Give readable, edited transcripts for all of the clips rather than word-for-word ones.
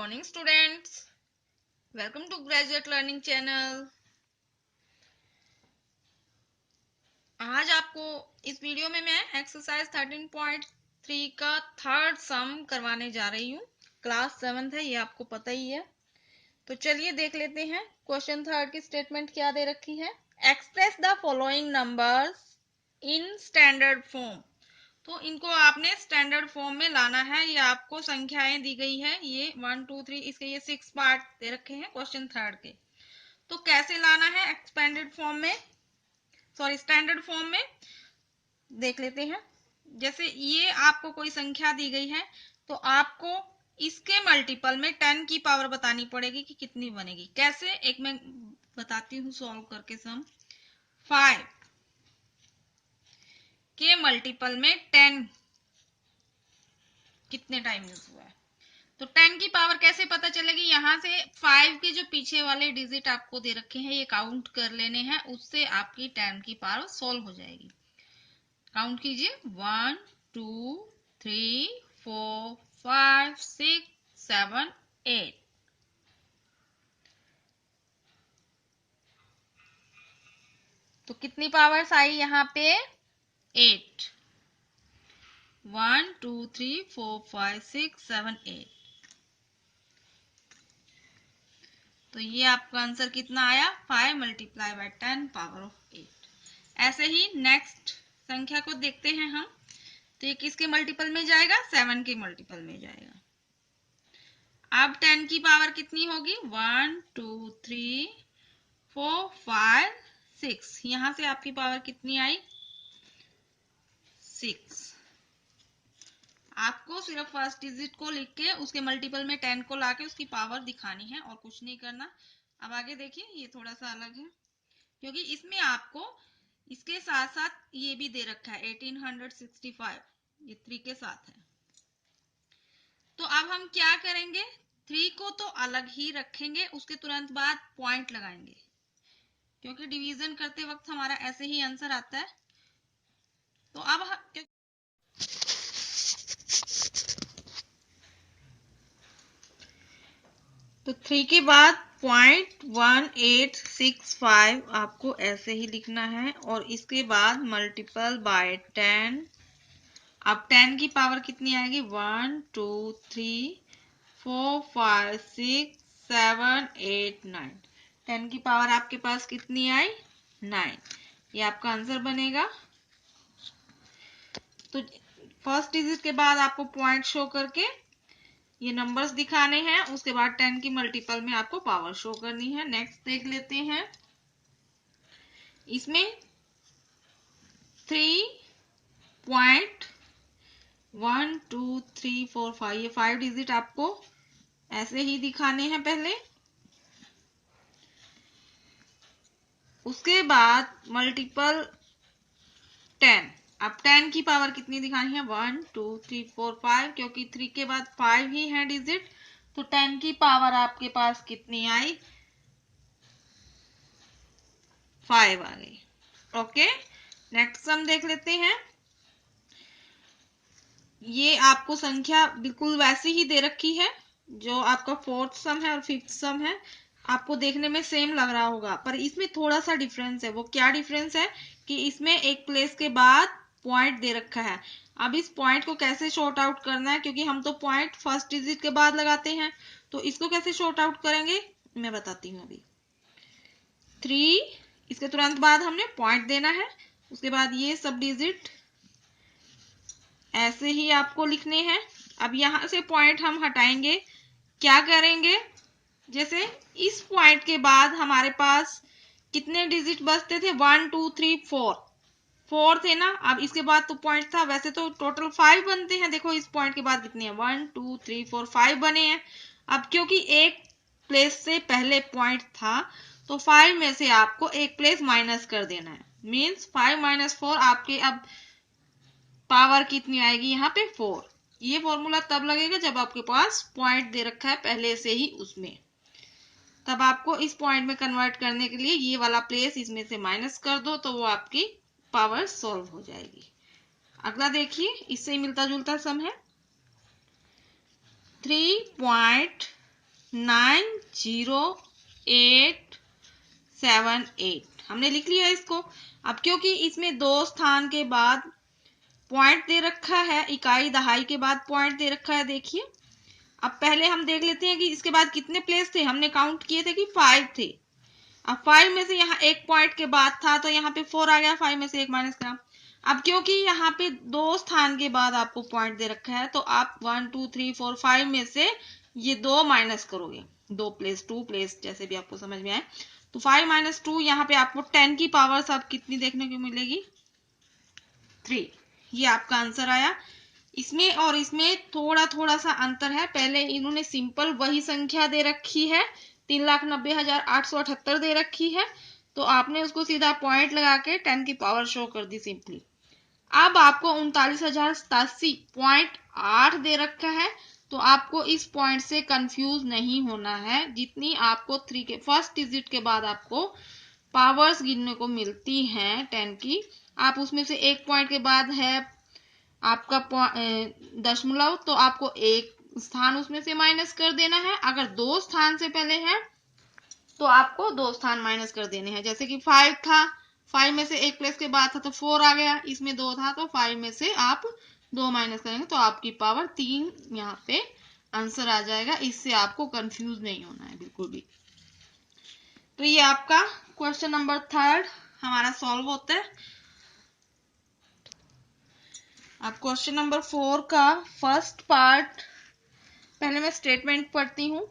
morning students, welcome to Graduate Learning Channel। आज आपको इस वीडियो में मैं एक्सरसाइज 13.3 का थर्ड सम करवाने जा रही हूँ। क्लास 7th है, ये आपको पता ही है। तो चलिए देख लेते हैं क्वेश्चन थर्ड की स्टेटमेंट क्या दे रखी है। Express the following numbers in standard form. तो इनको आपने स्टैंडर्ड फॉर्म में लाना है। ये आपको संख्याएं दी गई है, ये 1 2 3 इसके ये 6 पार्ट दे रखे हैं क्वेश्चन थर्ड के। तो कैसे लाना है एक्सपेंडेड फॉर्म में, सॉरी स्टैंडर्ड फॉर्म में देख लेते हैं। जैसे ये आपको कोई संख्या दी गई है तो आपको इसके मल्टीपल में 10 की पावर बतानी पड़ेगी कि कितनी बनेगी। कैसे, एक मैं बताती हूँ सॉल्व करके सम। 5 के मल्टीपल में 10 कितने टाइम यूज हुआ है। तो 10 की पावर कैसे पता चलेगी, यहाँ से 5 के जो पीछे वाले डिजिट आपको दे रखे हैं ये काउंट कर लेने हैं, उससे आपकी 10 की पावर सॉल्व हो जाएगी। काउंट कीजिए 1 2 3 4 5 6 7 8। तो कितनी पावर्स आई यहाँ पे 8। 1 2 3 4 5 6 7 8। तो ये आपका आंसर कितना आया 5 मल्टीप्लाई बाय 10 पावर ऑफ 8। ऐसे ही नेक्स्ट संख्या को देखते हैं हम। तो ये किसके मल्टीपल में जाएगा, 7 के मल्टीपल में जाएगा। अब 10 की पावर कितनी होगी 1 2 3 4 5 6। यहां से आपकी पावर कितनी आई 6। आपको सिर्फ फर्स्ट डिजिट को लिख के उसके मल्टीपल में 10 को लाके उसकी पावर दिखानी है और कुछ नहीं करना। अब आगे देखिए, ये थोड़ा सा अलग है क्योंकि इसमें आपको इसके साथ साथ ये भी दे रखा है 1865, ये 3 के साथ है। तो अब हम क्या करेंगे, 3 को तो अलग ही रखेंगे, उसके तुरंत बाद पॉइंट लगाएंगे क्योंकि डिवीजन करते वक्त हमारा ऐसे ही आंसर आता है। तो अब तो 3 के बाद 0.1865 आपको ऐसे ही लिखना है और इसके बाद मल्टीपल बाय 10। अब 10 की पावर कितनी आएगी 1 2 3 4 5 6 7 8 9। 10 की पावर आपके पास कितनी आई 9। ये आपका आंसर बनेगा। तो फर्स्ट डिजिट के बाद आपको पॉइंट शो करके ये नंबर्स दिखाने हैं, उसके बाद 10 की मल्टीपल में आपको पावर शो करनी है। नेक्स्ट देख लेते हैं। इसमें 3.1 2 3 4 5 ये 5 डिजिट आपको ऐसे ही दिखाने हैं पहले। उसके बाद मल्टीपल 10। अब 10 की पावर कितनी दिखानी है 1 2 3 4 5, क्योंकि 3 के बाद 5 ही है डिजिट। तो 10 की पावर आपके पास कितनी आई 5 आ गई। ओके, नेक्स्ट सम देख लेते हैं। ये आपको संख्या बिल्कुल वैसी ही दे रखी है जो आपका फोर्थ सम है और फिफ्थ सम है। आपको देखने में सेम लग रहा होगा पर इसमें थोड़ा सा डिफरेंस है। वो क्या डिफरेंस है कि इसमें एक प्लेस के बाद पॉइंट दे रखा है। अब इस पॉइंट को कैसे शॉर्ट आउट करना है, क्योंकि हम तो पॉइंट फर्स्ट डिजिट के बाद लगाते हैं, तो इसको कैसे शॉर्ट आउट करेंगे मैं बताती हूँ अभी। 3 इसके तुरंत बाद हमने पॉइंट देना है, उसके बाद ये सब डिजिट ऐसे ही आपको लिखने हैं। अब यहां से पॉइंट हम हटाएंगे, क्या करेंगे, जैसे इस पॉइंट के बाद हमारे पास कितने डिजिट बचते थे 1 2 3 4 थे ना। अब इसके बाद तो पॉइंट था, वैसे तो टोटल 5 बनते हैं। देखो इस पॉइंट के बाद कितने हैं 1 2 3 4 5 बने हैं। अब क्योंकि एक प्लेस से पहले पॉइंट था तो 5 में से आपको एक प्लेस माइनस कर देना है। मीन्स 5 - 4 आपके अब पावर कितनी आएगी यहाँ पे 4। ये फॉर्मूला तब लगेगा जब आपके पास पॉइंट दे रखा है पहले से ही उसमें, तब आपको इस पॉइंट में कन्वर्ट करने के लिए ये वाला प्लेस इसमें से माइनस कर दो तो वो आपकी पावर सॉल्व हो जाएगी। अगला देखिए, इससे ही मिलता जुलता सम है। 3.1 90878 हमने लिख लिया इसको। अब क्योंकि इसमें दो स्थान के बाद पॉइंट दे रखा है, इकाई दहाई के बाद पॉइंट दे रखा है, देखिए। अब पहले हम देख लेते हैं कि इसके बाद कितने प्लेस थे। हमने काउंट किए थे कि 5 थे। अब 5 में से यहाँ एक पॉइंट के बाद था तो यहाँ पे 4 आ गया, 5 में से एक माइनस करा। अब क्योंकि यहाँ पे दो स्थान के बाद आपको पॉइंट दे रखा है तो आप 1 2 3 4 5 में से ये दो माइनस करोगे, 2 प्लेस 2 प्लेस जैसे भी आपको समझ में आए। तो 5 माइनस 2 यहाँ पे आपको 10 की पावर सब कितनी देखने को मिलेगी, 3। ये आपका आंसर आया। इसमें और इसमें थोड़ा थोड़ा सा अंतर है। पहले इन्होंने सिंपल वही संख्या दे रखी है, 3,90,878 दे रखी है, तो आपने उसको सीधा पॉइंट लगा के 10 की पावर शो कर दी सिंपली। अब आपको 39,087.8 दे रखा है, तो आपको इस पॉइंट से कंफ्यूज नहीं होना है। जितनी आपको 3 के फर्स्ट डिजिट के बाद आपको पावर्स गिनने को मिलती हैं 10 की, आप उसमें से एक पॉइंट के बाद है आपका दशमलव, तो आपको एक स्थान उसमें से माइनस कर देना है। अगर दो स्थान से पहले है तो आपको दो स्थान माइनस कर देने हैं। जैसे कि 5 था, 5 में से एक प्लेस के बाद था तो 4 आ गया, इसमें 2 था तो 5 में से आप 2 माइनस करेंगे तो आपकी पावर 3 यहाँ पे आंसर आ जाएगा। इससे आपको कंफ्यूज नहीं होना है बिल्कुल भी। तो ये आपका क्वेश्चन नंबर 3 हमारा सॉल्व होता है। अब क्वेश्चन नंबर 4 का फर्स्ट पार्ट, पहले मैं स्टेटमेंट पढ़ती हूँ।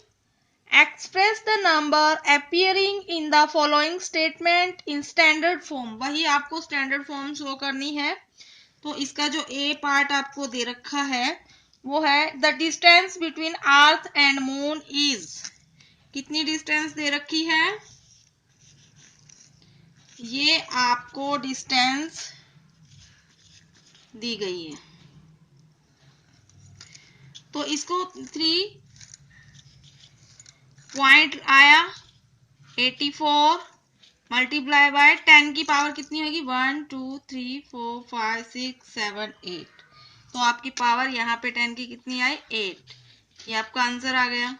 Express the number appearing in the following statement in standard form. वही आपको स्टैंडर्ड फॉर्म शो करनी है। तो इसका जो ए पार्ट आपको दे रखा है वो है the distance between earth and moon is. कितनी डिस्टेंस दे रखी है, ये आपको डिस्टेंस दी गई है। तो इसको 3 पॉइंट आया 84 मल्टीप्लाई बाय 10 की पावर कितनी होगी, 1 2 3 4 5 6 7 8। तो आपकी पावर यहाँ पे 10 की कितनी आई, 8। ये आपका आंसर आ गया।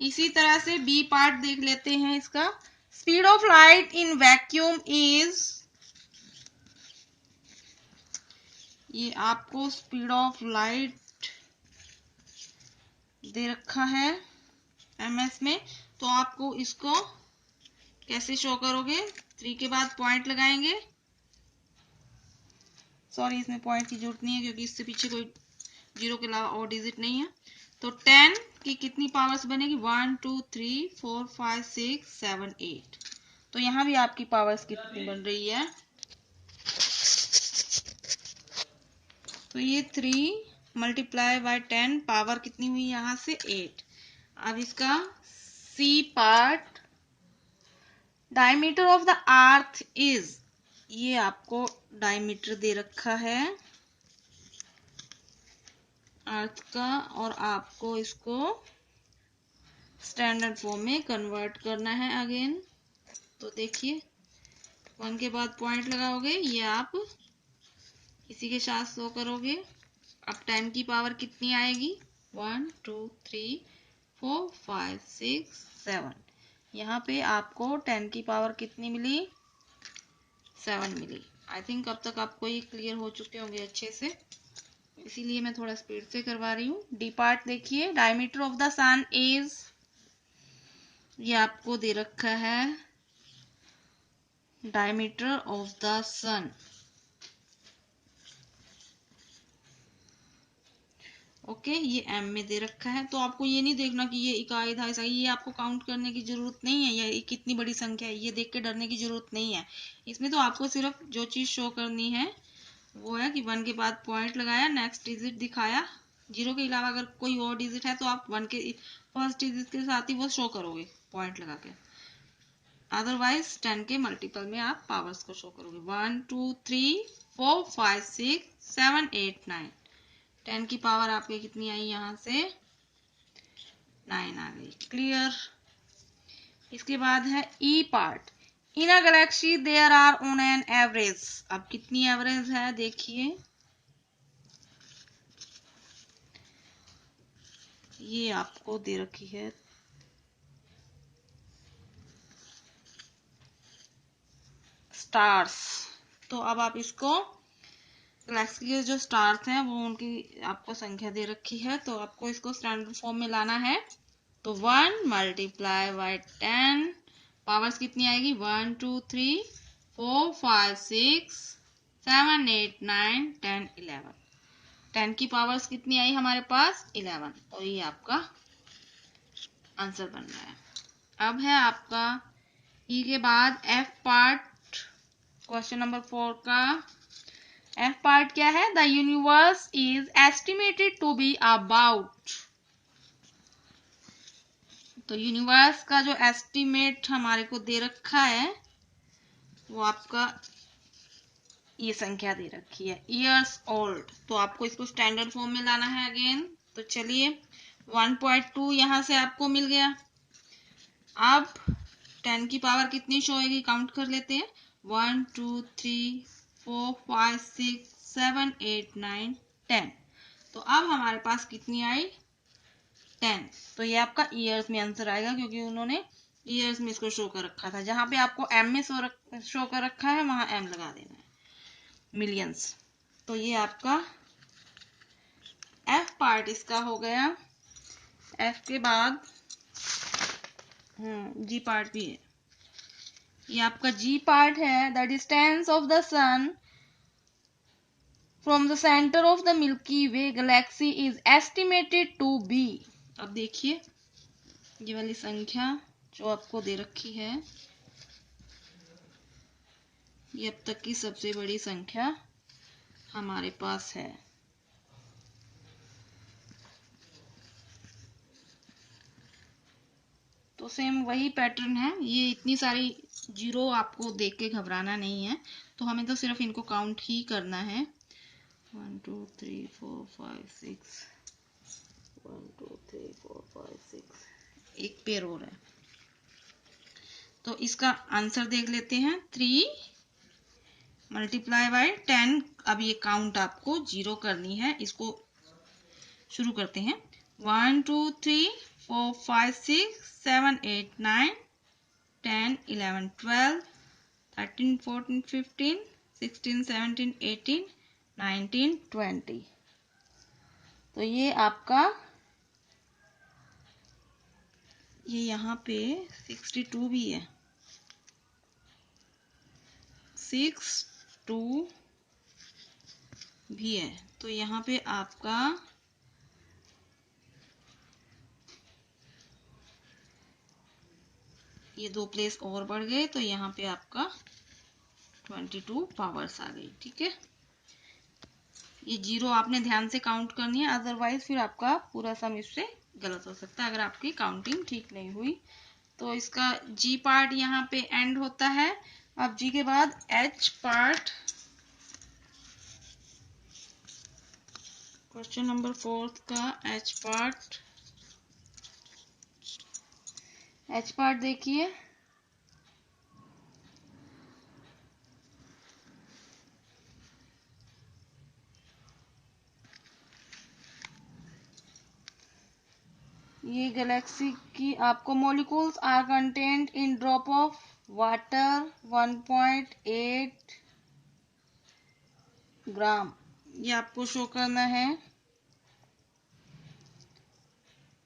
इसी तरह से बी पार्ट देख लेते हैं इसका। Speed of light in vacuum is, ये आपको स्पीड ऑफ लाइट दे रखा है एमएस में। तो आपको इसको कैसे शो करोगे, 3 के बाद पॉइंट लगाएंगे। सॉरी, इसमें पॉइंट की जरूरत नहीं है क्योंकि इससे पीछे कोई 0 के अलावा और डिजिट नहीं है। तो 10 की कितनी पावर्स बनेगी, 1 2 3 4 5 6 7 8। तो यहाँ भी आपकी पावर्स कितनी बन रही है, तो ये 3 मल्टीप्लाई बाय 10 पावर कितनी हुई यहाँ से 8। अब इसका C part, diameter of the earth is, ये आपको डायमीटर दे रखा है अर्थ का और आपको इसको स्टैंडर्ड फॉर्म में कन्वर्ट करना है अगेन। तो देखिए 1 के बाद पॉइंट लगाओगे, ये आप इसी के साथ शो करोगे। अब 10 की पावर कितनी आएगी, 1 2 3 4 5 6 7। यहाँ पे आपको 10 की पावर कितनी मिली, 7 मिली। आई थिंक अब तक आपको ये क्लियर हो चुके होंगे अच्छे से, इसीलिए मैं थोड़ा स्पीड से करवा रही हूँ। डी पार्ट देखिए, diameter of the sun is, ये आपको दे रखा है diameter of the sun. Okay, ये एम में दे रखा है। तो आपको ये नहीं देखना कि ये इकाई था ऐसा, ये आपको काउंट करने की जरूरत नहीं है, ये कितनी बड़ी संख्या है ये देख के डरने की जरूरत नहीं है। इसमें तो आपको सिर्फ जो चीज शो करनी है वो है कि 1 के बाद पॉइंट लगाया, नेक्स्ट डिजिट दिखाया। 0 के अलावा अगर कोई और डिजिट है तो आप 1 के फर्स्ट डिजिट के साथ ही वो शो करोगे पॉइंट लगा के। अदरवाइज 10 के मल्टीपल में आप पावर्स को शो करोगे, 1 2 3 4 5 6 7 8 9। 10 की पावर आपके कितनी आई, यहाँ से 9 आ गई। क्लियर। इसके बाद है E part, in a galaxy there are on an average. अब कितनी एवरेज है देखिए, ये आपको दे रखी है स्टार्स। तो अब आप इसको गैलेक्सी के जो स्टार्स हैं वो उनकी आपको संख्या दे रखी है, तो आपको इसको स्टैंडर्ड फॉर्म में लाना है। तो 1 मल्टीप्लाई बाय 10, पावर्स कितनी आएगी 1 2 3 4 5 6 7 8 9 10 11। 10 की पावर्स कितनी आई हमारे पास 11, और ये आपका आंसर बन रहा है। अब है आपका ई के बाद एफ पार्ट, क्वेश्चन नंबर 4 का एफ पार्ट क्या है? The universe is estimated to be about. तो यूनिवर्स का जो एस्टिमेट हमारे को दे रखा है वो आपका ये संख्या दे रखी है ईयर्स ओल्ड। तो आपको इसको स्टैंडर्ड फॉर्म में लाना है अगेन। तो चलिए 1.2 यहां से आपको मिल गया। अब 10 की पावर कितनी शो होगी काउंट कर लेते हैं 1 2 3 4 5 6 7 8 9 10। तो अब हमारे पास कितनी आई 10। तो ये आपका ईयर्स में आंसर आएगा, क्योंकि उन्होंने ईयर्स में इसको शो कर रखा था। जहां पे आपको एम में शो कर रखा है वहां एम लगा देना है, मिलियंस। तो ये आपका एफ पार्ट इसका हो गया। एफ के बाद जी पार्ट भी है। ये आपका जी पार्ट है। The distance of the sun from the centre of the Milky Way galaxy is estimated to be. अब देखिए ये वाली संख्या जो आपको दे रखी है, ये अब तक की सबसे बड़ी संख्या हमारे पास है। तो सेम वही पैटर्न है। ये इतनी सारी जीरो आपको देख के घबराना नहीं है, तो हमें तो सिर्फ इनको काउंट ही करना है। 1 2 3 4 5 6 1 2 3 4 5 6, एक पेयर और है। तो इसका आंसर देख लेते हैं 3 मल्टीप्लाई बाय 10। अब ये काउंट आपको जीरो करनी है। इसको शुरू करते हैं 1 2 3 4 5 6 7 8 9 10 11 12 13 14 15 16 17 18 19 20। तो ये आपका ये यहाँ पे 62 भी है, 62 भी है। तो यहाँ पे आपका ये 2 प्लेस और बढ़ गए, तो यहाँ पे आपका 22 पावर्स आ गई। ठीक है, ये जीरो आपने ध्यान से काउंट करनी है, अदरवाइज फिर आपका पूरा सम इससे गलत हो सकता है अगर आपकी काउंटिंग ठीक नहीं हुई। तो इसका जी पार्ट यहाँ पे एंड होता है। अब जी के बाद एच पार्ट, क्वेश्चन नंबर 4 का एच पार्ट। एच पार्ट देखिए, ये गैलेक्सी की आपको molecules are content in drop of water 1.8 gram, ये आपको शो करना है।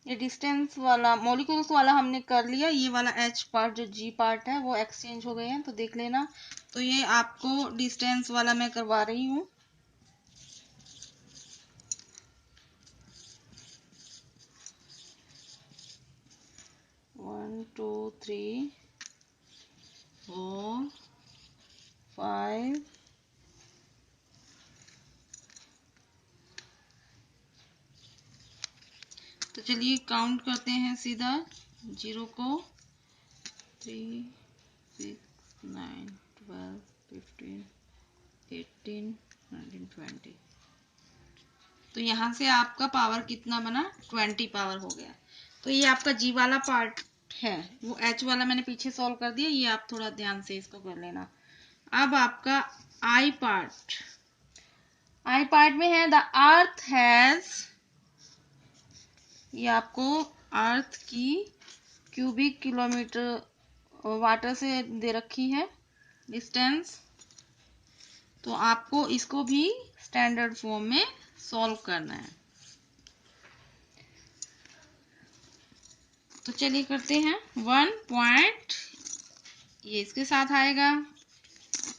ये डिस्टेंस वाला मॉलिक्यूल्स वाला हमने कर लिया। ये वाला एच पार्ट जो जी पार्ट है वो एक्सचेंज हो गए हैं, तो देख लेना। तो ये आपको डिस्टेंस वाला मैं करवा रही हूँ। वन टू थ्री 4 5 तो चलिए काउंट करते हैं सीधा जीरो को 3 6 9 12 15 18 19 20। तो यहाँ से आपका पावर कितना बना 20 पावर हो गया। तो ये आपका जी वाला पार्ट है, वो एच वाला मैंने पीछे सॉल्व कर दिया, ये आप थोड़ा ध्यान से इसको कर लेना। अब आपका आई पार्ट, आई पार्ट में है द अर्थ हैज, ये आपको अर्थ की क्यूबिक किलोमीटर वाटर से दे रखी है। डिस्टेंस। तो आपको इसको भी स्टैंडर्ड फॉर्म में सॉल्व करना है। तो चलिए करते हैं। 1 पॉइंट ये इसके साथ आएगा।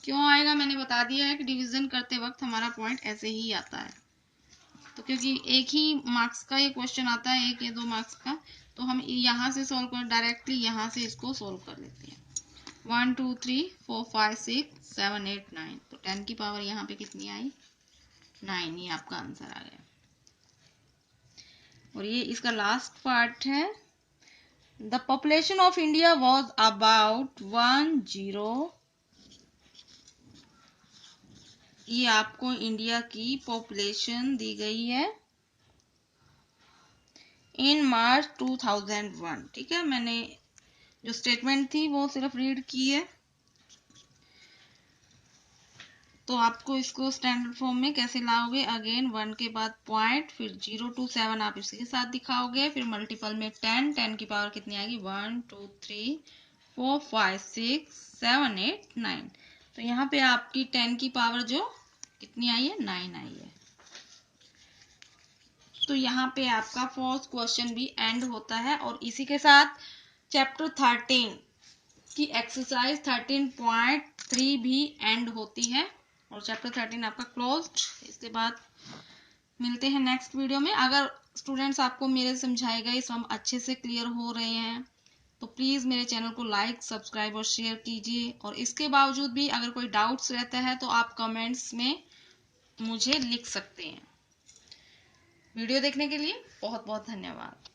क्यों आएगा मैंने बता दिया है कि डिवीजन करते वक्त हमारा पॉइंट ऐसे ही आता है। तो क्योंकि एक ही मार्क्स का ये क्वेश्चन आता है, 1 या 2 मार्क्स का, तो हम यहाँ से सॉल्व कर डायरेक्टली यहाँ से इसको सॉल्व कर लेते हैं। 1 2 3 4 5 6 7 8 9। तो 10 की पावर यहाँ पे कितनी आई? 9। ये आपका आंसर आ गया। और ये इसका लास्ट पार्ट है। The population of India was about 10। ये आपको इंडिया की पॉपुलेशन दी गई है इन मार्च 2001। ठीक है, मैंने जो स्टेटमेंट थी वो सिर्फ रीड की है। तो आपको इसको स्टैंडर्ड फॉर्म में कैसे लाओगे? अगेन 1 के बाद पॉइंट, फिर 0 to 7 आप इसके साथ दिखाओगे, फिर मल्टीपल में 10 की पावर कितनी आएगी? 1 2 3 4 5 6 7 8 9। तो यहाँ पे आपकी 10 की पावर जो कितनी आई है? 9 आई है। तो यहाँ पे आपका फर्स्ट क्वेश्चन भी एंड होता है। और इसी के साथ चैप्टर 13 की एक्सरसाइज 13.3 भी एंड होती है और चैप्टर 13 आपका क्लोज्ड। इसके बाद मिलते हैं नेक्स्ट वीडियो में। अगर स्टूडेंट्स आपको मेरे समझाए गए सम अच्छे से क्लियर हो रहे हैं तो प्लीज़ मेरे चैनल को लाइक, सब्सक्राइब और शेयर कीजिए। और इसके बावजूद भी अगर कोई डाउट्स रहता है तो आप कमेंट्स में मुझे लिख सकते हैं। वीडियो देखने के लिए बहुत बहुत धन्यवाद।